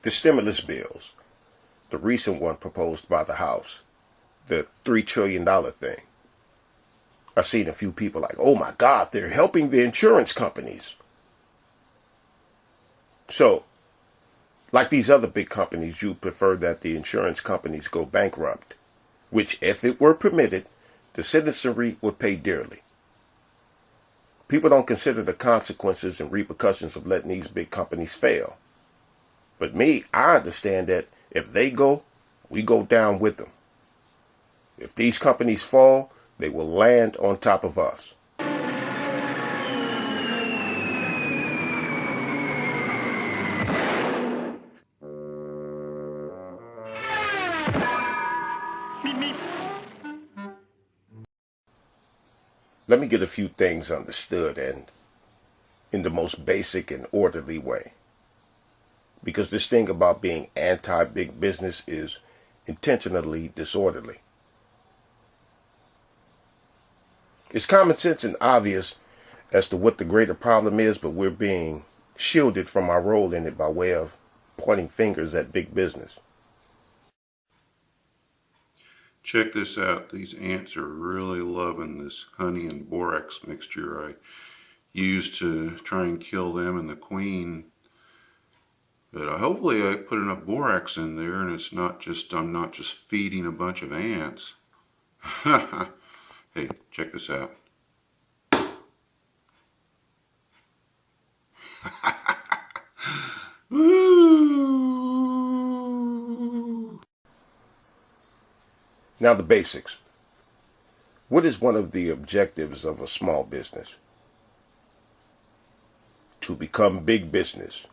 The stimulus bills, the recent one proposed by the House, the $3 trillion thing. I've seen a few people like, oh my God, they're helping the insurance companies. So, like these other big companies, you prefer that the insurance companies go bankrupt, which, if it were permitted, the citizenry would pay dearly. People don't consider the consequences and repercussions of letting these big companies fail. But me, I understand that if they go, we go down with them. If these companies fall, they will land on top of us. Let me get a few things understood and in the most basic and orderly way. Because this thing about being anti-big business is intentionally disorderly. It's common sense and obvious as to what the greater problem is, but we're being shielded from our role in it by way of pointing fingers at big business. Check this out. These ants are really loving this honey and borax mixture I used to try and kill them and the queen. But hopefully I put enough borax in there and it's not just, I'm not just feeding a bunch of ants. Hey, check this out. Now the basics. What is one of the objectives of a small business? To become big business.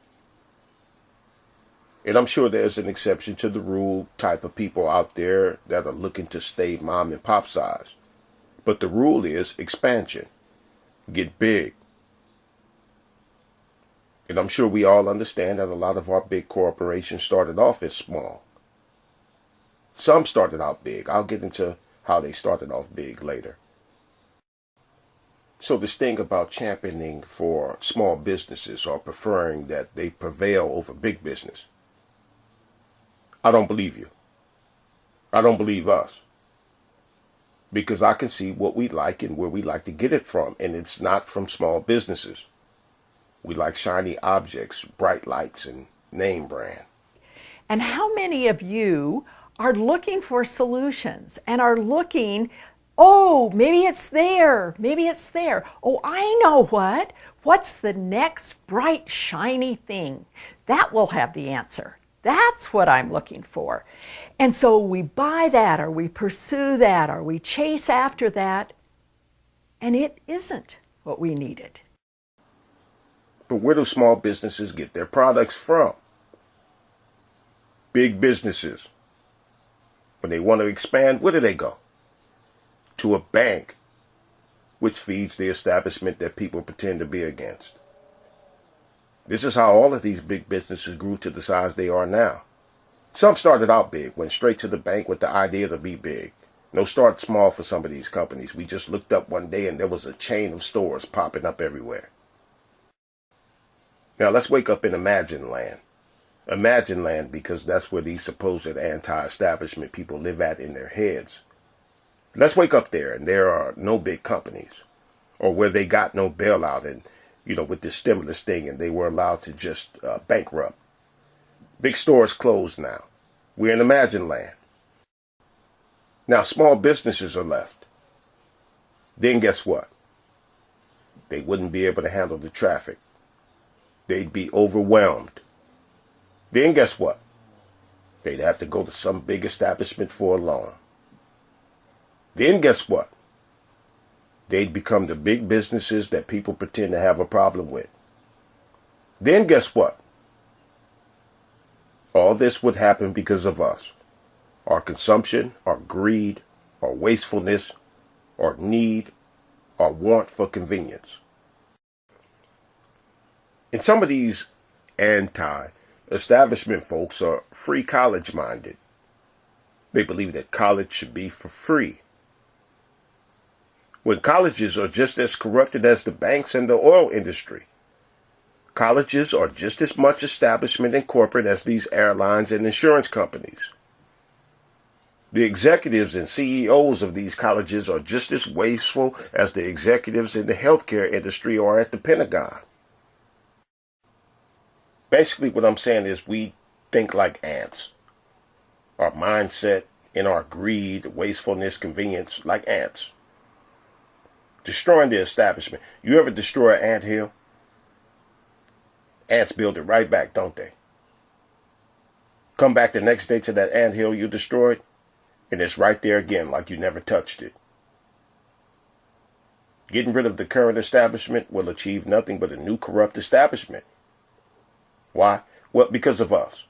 And I'm sure there's an exception to the rule type of people out there that are looking to stay mom and pop size. But the rule is expansion. Get big. And I'm sure we all understand that a lot of our big corporations started off as small. Some started out big. I'll get into how they started off big later. So this thing about championing for small businesses or preferring that they prevail over big business, I don't believe you. I don't believe us. Because I can see what we like and where we like to get it from, and it's not from small businesses. We like shiny objects, bright lights, and name brand. And how many of you are looking for solutions and are looking, oh, maybe it's there, maybe it's there. Oh, I know what. What's the next bright, shiny thing? That will have the answer. That's what I'm looking for. And so we buy that, or we pursue that, or we chase after that, and it isn't what we needed. But where do small businesses get their products from? Big businesses. When they want to expand, where do they go? To a bank, which feeds the establishment that people pretend to be against. This is how all of these big businesses grew to the size they are now. Some started out big, went straight to the bank with the idea to be big. No, start small for some of these companies. We just looked up one day and there was a chain of stores popping up everywhere. Now let's wake up in Imagine Land. Imagine Land, because that's where these supposed anti-establishment people live at in their heads. Let's wake up there and there are no big companies, or where they got no bailout and, with this stimulus thing and they were allowed to just bankrupt. Big stores closed now. We're in Imagine Land. Now small businesses are left. Then guess what? They wouldn't be able to handle the traffic. They'd be overwhelmed. Then guess what? They'd have to go to some big establishment for a loan. Then guess what? They'd become the big businesses that people pretend to have a problem with. Then guess what? All this would happen because of us. Our consumption, our greed, our wastefulness, our need, our want for convenience. And some of these anti-establishment folks are free college minded. They believe that college should be for free. When colleges are just as corrupted as the banks and the oil industry. Colleges are just as much establishment and corporate as these airlines and insurance companies. The executives and CEOs of these colleges are just as wasteful as the executives in the healthcare industry are at the Pentagon. Basically, what I'm saying is we think like ants. Our mindset and our greed, wastefulness, convenience, like ants. Destroying the establishment. You ever destroy an anthill? Ants build it right back, don't they? Come back the next day to that anthill you destroyed, and it's right there again like you never touched it. Getting rid of the current establishment will achieve nothing but a new corrupt establishment. Why? Well, because of us.